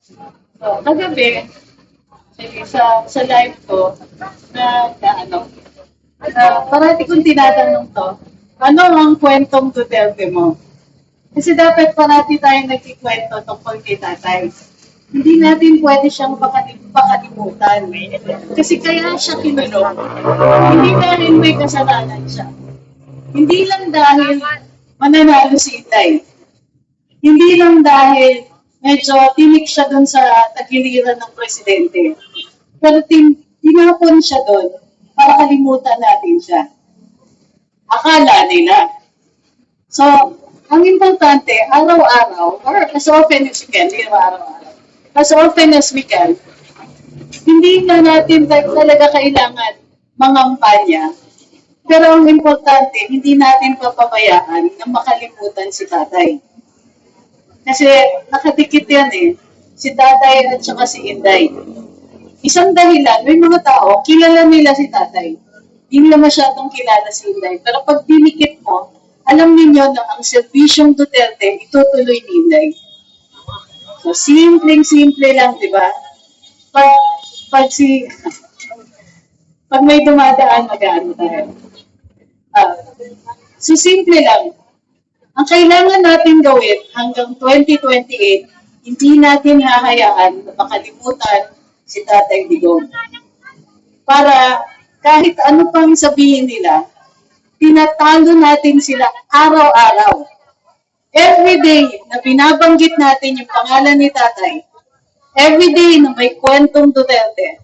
So, kagabi, sa live ko, na ano, parati kong tinatanong to, ano ang kwentong Duterte mo? Kasi dapat parati tayong nagkikwento tungkol kay tatay. Hindi natin pwede siyang pakalimutan. Kasi kaya siya kinulong. Hindi dahil may kasalanan siya. Hindi lang dahil mananalo si Itay. Hindi lang dahil medyo tinik siya doon sa tagiliran ng presidente. Pero tinapon siya doon para kalimutan natin siya. Akala nila. So, ang importante, araw-araw, or as often as you can, hindi naman araw-araw, as often as we can, hindi na natin talaga kailangan mangampanya. Pero ang importante, hindi natin papabayaan na makalimutan si tatay. Kasi nakadikit yan eh. Si tatay at saka si Inday. Isang dahilan, may mga tao, kilala nila si tatay. Hindi na masyadong kilala si Inday. Pero pag dinikit mo, alam ninyo na ang serbisyong Duterte, itutuloy ni Inday. So, simpleng-simple lang, di ba? Pag pag may dumadaan, mag-ano tayo. So, simple lang. Ang kailangan natin gawin hanggang 2028, hindi natin hahayaan na makalimutan si Tatay Digong. Para kahit ano pang sabihin nila, tinatalo natin sila araw-araw. Every day na binabanggit natin yung pangalan ni Tatay, every day na may kwentong Duterte,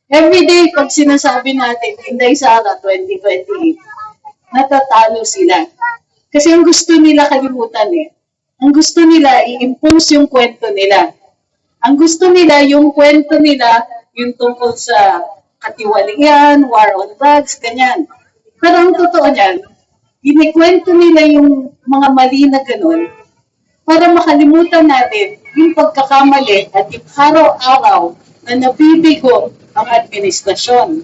every day pag sinasabi natin, Inday Sara 2028, natatalo sila. Kasi ang gusto nila kalimutan eh. Ang gusto nila i-impose yung kwento nila. Ang gusto nila yung kwento nila yung tungkol sa katiwalian, war on drugs, ganyan. Pero ang totoo niyan, inikwento nila yung mga mali na ganun para makalimutan natin yung pagkakamali at yung araw-araw na nabibigo ang administrasyon.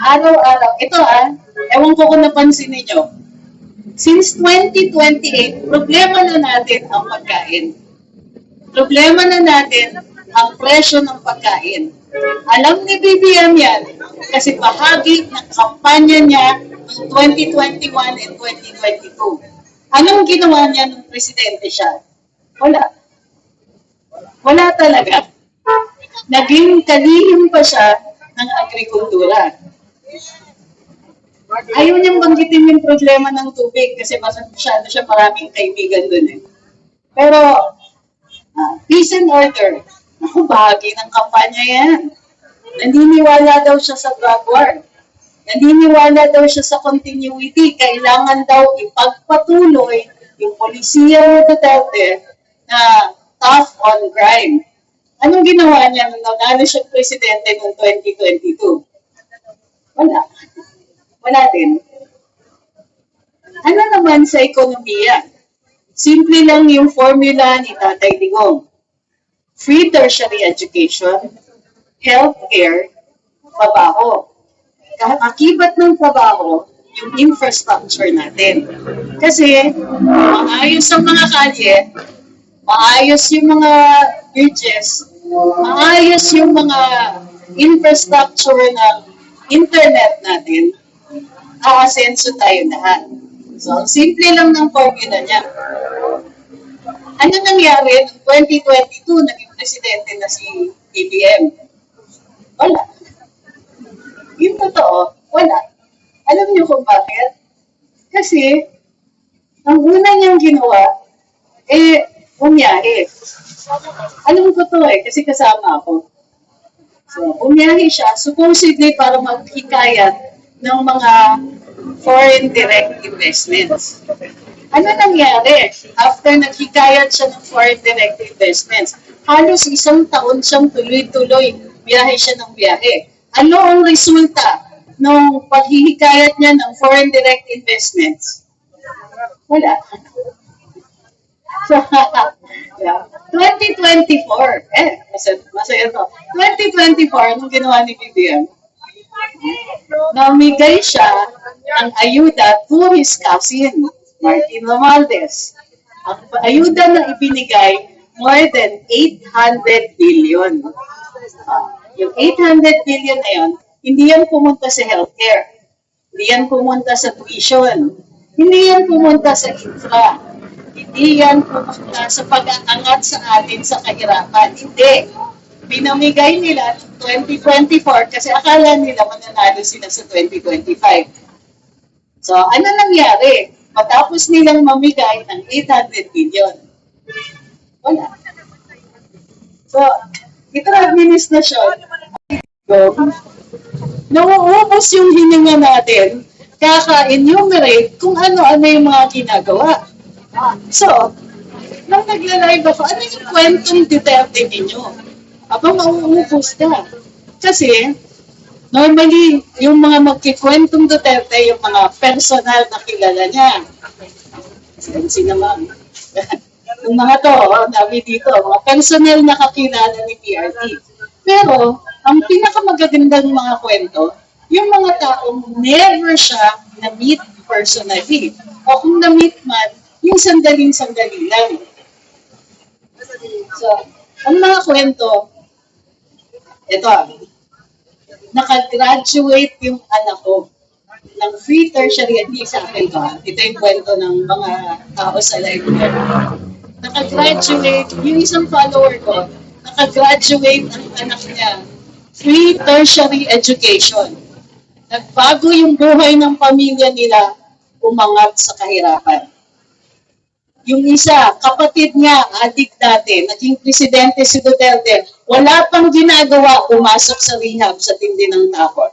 Araw-araw. Ito ewan ko kung napansin ninyo. Since 2028, problema na natin ang pagkain. Problema na natin ang presyo ng pagkain. Alam ni BBM yan kasi bahagi ng kampanya niya noong 2021 and 2022. Anong ginawa niya nung presidente siya? Wala. Wala talaga. Naging kalihim pa siya ng agrikultura. Ayaw niyang banggitin yung problema ng tubig kasi masyado siya maraming kaibigan dun eh. Pero, peace and order. Naku, bahagi ng kampanya yan. Naniniwala daw siya sa drug war. Naniniwala daw siya sa continuity. Kailangan daw ipagpatuloy yung polisiya ng Duterte na tough on crime. Anong ginawa niya nung nanalo siya presidente noong 2022? Wala. Wala din. Ano naman sa ekonomiya? Simple lang yung formula ni Tatay Digong. Free tertiary education, healthcare, trabaho. Akibat ng trabaho, yung infrastructure natin. Kasi, maayos ang mga kalye, maayos yung mga bridges, maayos yung mga infrastructure ng internet natin, aasenso tayo lahat. So, simple lang ng formula niya. Ano nangyari noong 2022, naging presidente na si BBM? Wala. Yung totoo, wala. Alam niyo kung bakit? Kasi, ang una niyang ginawa, bumiyahe. Alam ko to kasi kasama ako. So, bumiyahe siya, supposedly para maghikayat ng mga foreign direct investments. Ano nangyari? After naghikayat siya ng foreign direct investments, halos isang taon siyang tuloy-tuloy, biyahe siya ng biyahe. Ano ang resulta ng paghihikayat niya ng foreign direct investments? Wala. So, 2024, masaya to. 2024, anong ginawa ni BBM? Namigay siya ng ayuda to his cousin, Martin Romualdez. Ang ayuda na ibinigay more than 800 billion. Yung 800 billion na yun, hindi yan pumunta sa healthcare. Hindi yan pumunta sa tuition. Hindi yan pumunta sa infra. Hindi yan pumunta sa pag-aangat sa atin sa kahirapan. Hindi. Pinamigay nila 2024 kasi akala nila mananalo sila sa 2025. So, ano nangyari? Matapos nilang mamigay ng 800 billion. Wala. So, ito na administrasyon. Nauubos yung hininga natin kaka-enumerate kung ano-ano yung mga ginagawa. So, nung nagla-live ako, ano yung kwentong Duterte ninyo? Aba, mauubos ka. Kasi, normally, yung mga magkikwentong Duterte, yung mga personal na kilala niya. Sino naman? Yung mga to, dami dito, mga personal na kakilala ni PRT. Pero, ang pinakamagagandang mga kwento, yung mga taong never siya na-meet personally. O kung na-meet man, yung sandaling-sandali lang. So, ang mga kwento, ito, nakagraduate yung anak ko ng free tertiary, hindi sa akin to. Ito yung kwento ng mga tao sa library. Nakagraduate, yung isang follower ko, nakagraduate ang anak niya, free tertiary education. Nagbago yung buhay ng pamilya nila, umangat sa kahirapan. Yung isa, kapatid niya, adik dati, naging presidente si Duterte, wala pang ginagawa, pumasok sa rehab sa tindi ng takot.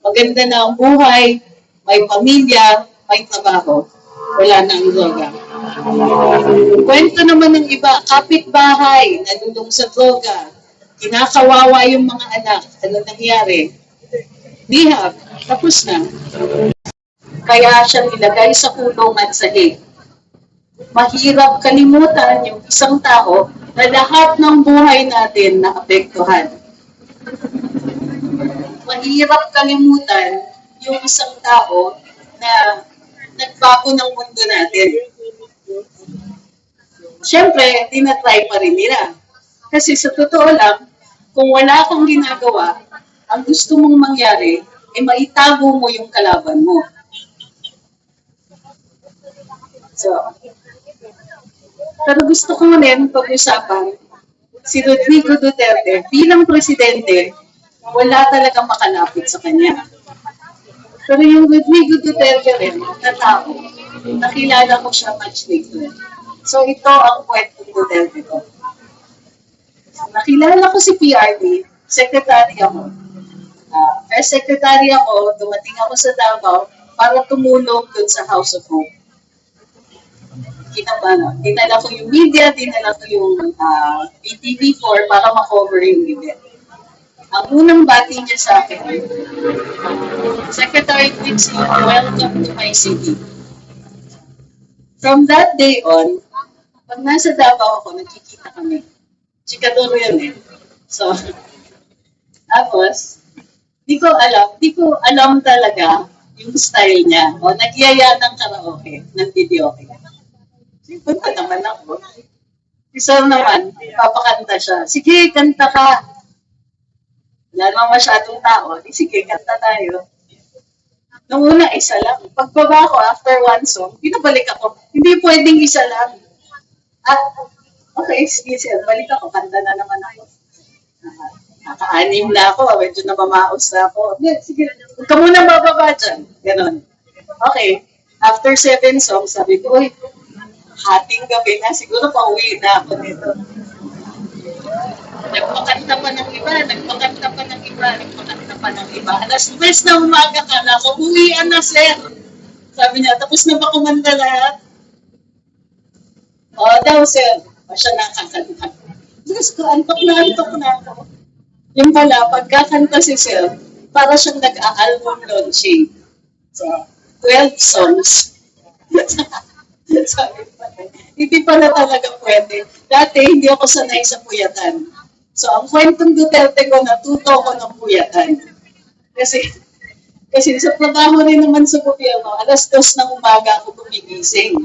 Maganda na ang buhay, may pamilya, may trabaho, wala na ang droga. Kwento naman ng iba, kapitbahay, nalulong sa droga, kinakawawa yung mga anak, ano nangyari? Rehab, tapos na. Kaya siya nilagay sa kulungan sa Hague. Mahirap kalimutan yung isang tao na lahat ng buhay natin naapektuhan. Mahirap kalimutan yung isang tao na nagbago ng mundo natin. Siyempre, tinatry pa rin nila. Kasi sa totoo lang, kung wala kang ginagawa, ang gusto mong mangyari, ay maitago mo yung kalaban mo. So, pero gusto ko rin pag-usapan, si Rodrigo Duterte, bilang presidente, wala talagang makalapit sa kanya. Pero yung Rodrigo Duterte rin, na tao, nakilala ko siya much later. So ito ang kwentong Duterte ko. Nakilala ko si PRD, secretary ako. First secretary ako, dumating ako sa Davao para tumulong dun sa House of Hope. Dinala ko yung media, dinala ko yung PTV4 para makover yung event. Ang unang bati niya sa akin, Secretary Trixie, welcome to my city. From that day on, pag nasa Davao ako, nagkikita kami. Chikadoro yun eh. So, tapos, di ko alam talaga yung style niya. O, nagyaya ng karaoke, ng videoke. Punta naman ako. Isa naman, papakanta siya. Sige, kanta ka. Wala naman masyadong tao. Sige, kanta tayo. Nung una, isa lang. Pagbaba ko, after one song, pinabalik ako. Hindi pwedeng isa lang. Okay, sige sir, balik ako. Kanta na naman ako. Naka-anim na ako. Medyo namamaos na ako. Sige, huwag ka muna bababa dyan. Ganon. Okay. After 7 songs, sabi ko, uy, hating gabi na, siguro pauwi na ako dito. Nagpakanta pa ng iba. Alas 10 na umaga ka na, uwian na sir. Sabi niya, tapos na ba kumanta lahat? O daw sir, siya nakakanta. Diyos ko, antok na ako. Yung pala, pagkakanta si sir, para siyang nag-a-album launching. So, 12 songs. Sabi pa, hindi pala talaga pwede. Dati, hindi ako sanay sa puyatan. So, ang kwentong Duterte ko, natuto ako ng puyatan. Kasi sa trabaho rin naman sa gobyerno, alas 2 ng umaga ako gumigising.